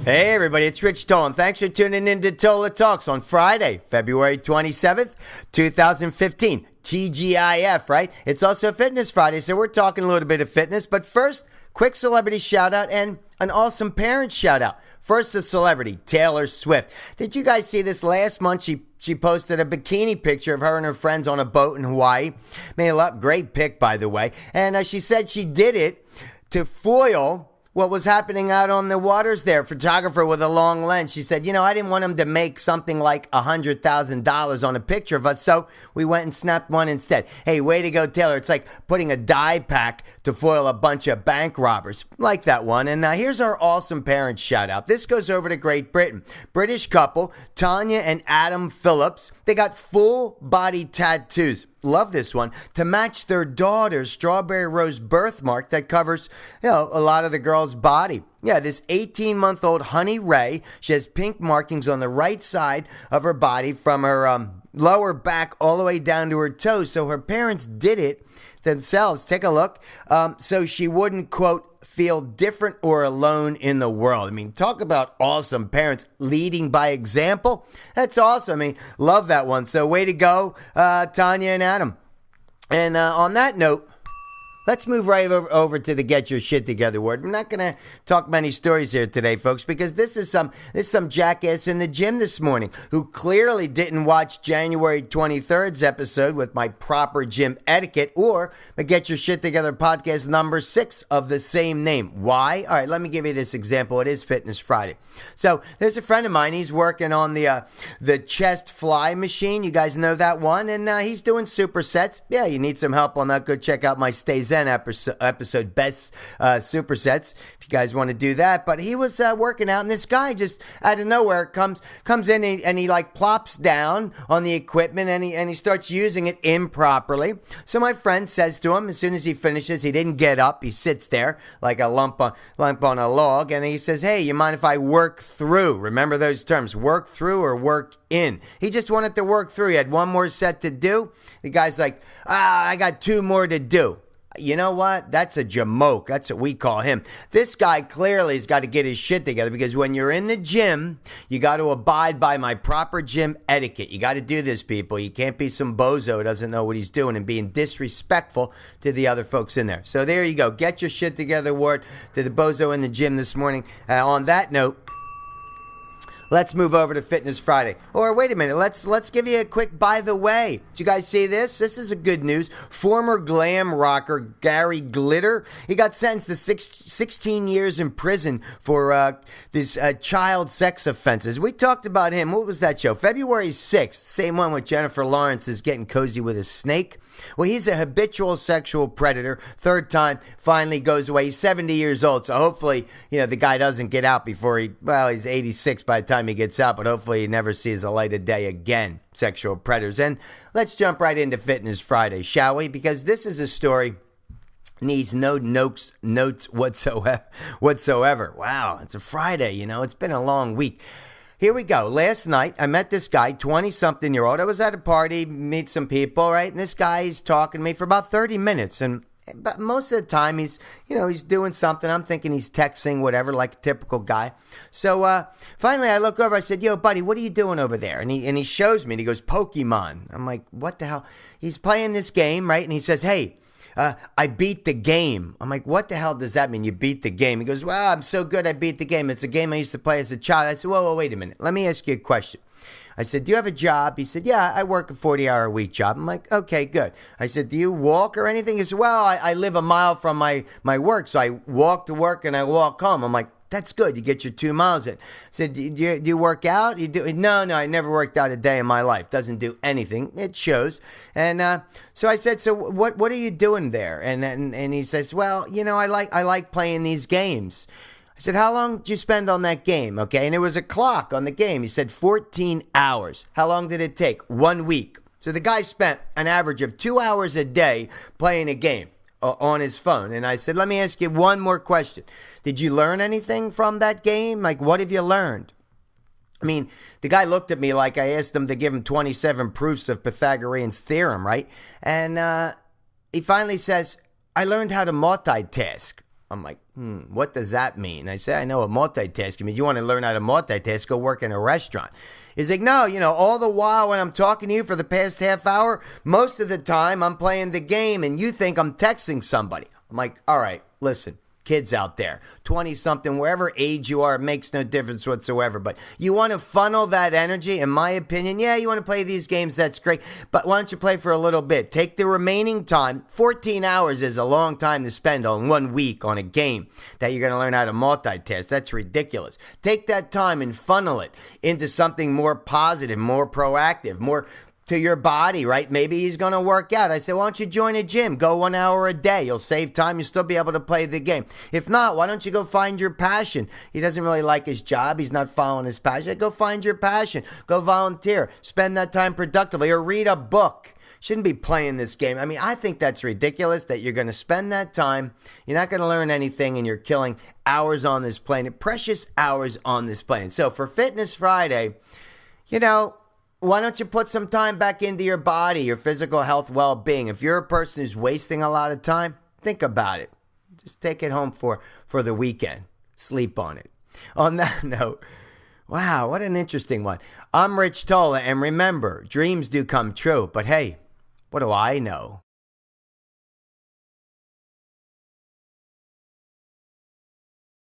Hey everybody, it's Rich Tola, and thanks for tuning in to Tola Talks on Friday, February 27th, 2015. TGIF, right? It's also Fitness Friday, so we're talking a little bit of fitness. But first, quick celebrity shout out and an awesome parent shout out. First, the celebrity, Taylor Swift. Did you guys see this? Last month, she posted a bikini picture of her and her friends on a boat in Hawaii. Made a lot, great pic, by the way. And she said she did it to foil what was happening out on the waters there. Photographer with a long lens. She said, I didn't want him to make something like $100,000 on a picture of us, so we went and snapped one instead. Hey, way to go, Taylor. It's like putting a dye pack to foil a bunch of bank robbers. Like that one. And here's our awesome parents shout out. This goes over to Great Britain. British couple, Tanya and Adam Phillips. They got full body tattoos. Love this one, to match their daughter's strawberry rose birthmark that covers, a lot of the girl's body. Yeah, this 18-month-old Honey Ray, she has pink markings on the right side of her body from her lower back all the way down to her toes. So her parents did it themselves. Take a look. So she wouldn't, quote, feel different or alone in the world. I mean, talk about awesome parents leading by example. That's awesome. I mean, love that one. So way to go, Tanya and Adam. And on that note, let's move right over to the Get Your Shit Together word. I'm not going to talk many stories here today, folks, because this is some jackass in the gym this morning who clearly didn't watch January 23rd's episode with my proper gym etiquette or my Get Your Shit Together podcast number 6 of the same name. Why? All right, let me give you this example. It is Fitness Friday. So there's a friend of mine. He's working on the chest fly machine. You guys know that one. And he's doing supersets. Yeah, you need some help on that. Go check out my Stay Zen episode, Best Supersets, if you guys want to do that. But he was working out, and this guy just out of nowhere comes in and he like plops down on the equipment and he starts using it improperly. So my friend says to him, as soon as he finishes, he didn't get up. He sits there like a lump on a log, and he says, "Hey, you mind if I work through?" Remember those terms, work through or work in. He just wanted to work through. He had one more set to do. The guy's like, I got 2 more to do. You know what? That's a jamoke. That's what we call him. This guy clearly has got to get his shit together, because when you're in the gym, you got to abide by my proper gym etiquette. You got to do this, people. You can't be some bozo who doesn't know what he's doing and being disrespectful to the other folks in there. So there you go. Get your shit together word to the bozo in the gym this morning. On that note, let's move over to Fitness Friday. Or wait a minute, let's give you a quick by the way. Did you guys see this? This is a good news. Former glam rocker Gary Glitter, he got sentenced to 16 years in prison for this child sex offenses. We talked about him. What was that show? February 6th, same one with Jennifer Lawrence is getting cozy with a snake. Well, he's a habitual sexual predator. Third time, finally goes away. He's 70 years old, so hopefully, the guy doesn't get out before he's 86 by the time he gets out, but hopefully he never sees the light of day again. Sexual predators. And let's jump right into Fitness Friday, shall we? Because this is a story needs no notes whatsoever. Wow, it's a Friday, it's been a long week. Here we go. Last night, I met this guy, 20-something-year-old. I was at a party, meet some people, right? And this guy is talking to me for about 30 minutes. But most of the time, he's doing something. I'm thinking he's texting, whatever, like a typical guy. So finally, I look over. I said, "Yo, buddy, what are you doing over there?" And he shows me. And he goes, "Pokemon." I'm like, "What the hell?" He's playing this game, right? And he says, "Hey, I beat the game." I'm like, "What the hell does that mean, you beat the game?" He goes, "Well, I'm so good I beat the game. It's a game I used to play as a child." I said, whoa, wait a minute. Let me ask you a question. I said, "Do you have a job?" He said, "Yeah, I work a 40-hour-a-week job." I'm like, "Okay, good." I said, "Do you walk or anything?" He said, "Well, I live a mile from my work, so I walk to work and I walk home." I'm like, "That's good. You get your 2 miles in." I said, do you work out? You do? No, I never worked out a day in my life. Doesn't do anything. It shows. And so I said, "So what are you doing there?" And he says, "Well, I like playing these games." I said, "How long did you spend on that game?" Okay, and it was a clock on the game. He said 14 hours. How long did it take? 1 week. So the guy spent an average of 2 hours a day playing a game on his phone. And I said, "Let me ask you one more question. Did you learn anything from that game? Like, what have you learned?" I mean, the guy looked at me like I asked him to give him 27 proofs of Pythagorean's theorem, right? And he finally says, "I learned how to multitask." I'm like, what does that mean? I say, I know what multitasking means. You want to learn how to multitask, go work in a restaurant. He's like, no, all the while when I'm talking to you for the past half hour, most of the time I'm playing the game and you think I'm texting somebody. I'm like, all right, listen. Kids out there, 20-something, wherever age you are, it makes no difference whatsoever. But you want to funnel that energy, in my opinion, yeah, you want to play these games, that's great. But why don't you play for a little bit? Take the remaining time. 14 hours is a long time to spend on 1 week on a game that you're going to learn how to multitask. That's ridiculous. Take that time and funnel it into something more positive, more proactive, more to your body, right? Maybe he's going to work out. I say, why don't you join a gym? Go 1 hour a day. You'll save time. You'll still be able to play the game. If not, why don't you go find your passion? He doesn't really like his job. He's not following his passion. Go find your passion. Go volunteer. Spend that time productively or read a book. Shouldn't be playing this game. I mean, I think that's ridiculous that you're going to spend that time. You're not going to learn anything and you're killing hours on this planet, precious hours on this planet. So for Fitness Friday, why don't you put some time back into your body, your physical health, well-being? If you're a person who's wasting a lot of time, think about it. Just take it home for the weekend. Sleep on it. On that note, wow, what an interesting one. I'm Rich Tola, and remember, dreams do come true. But hey, what do I know?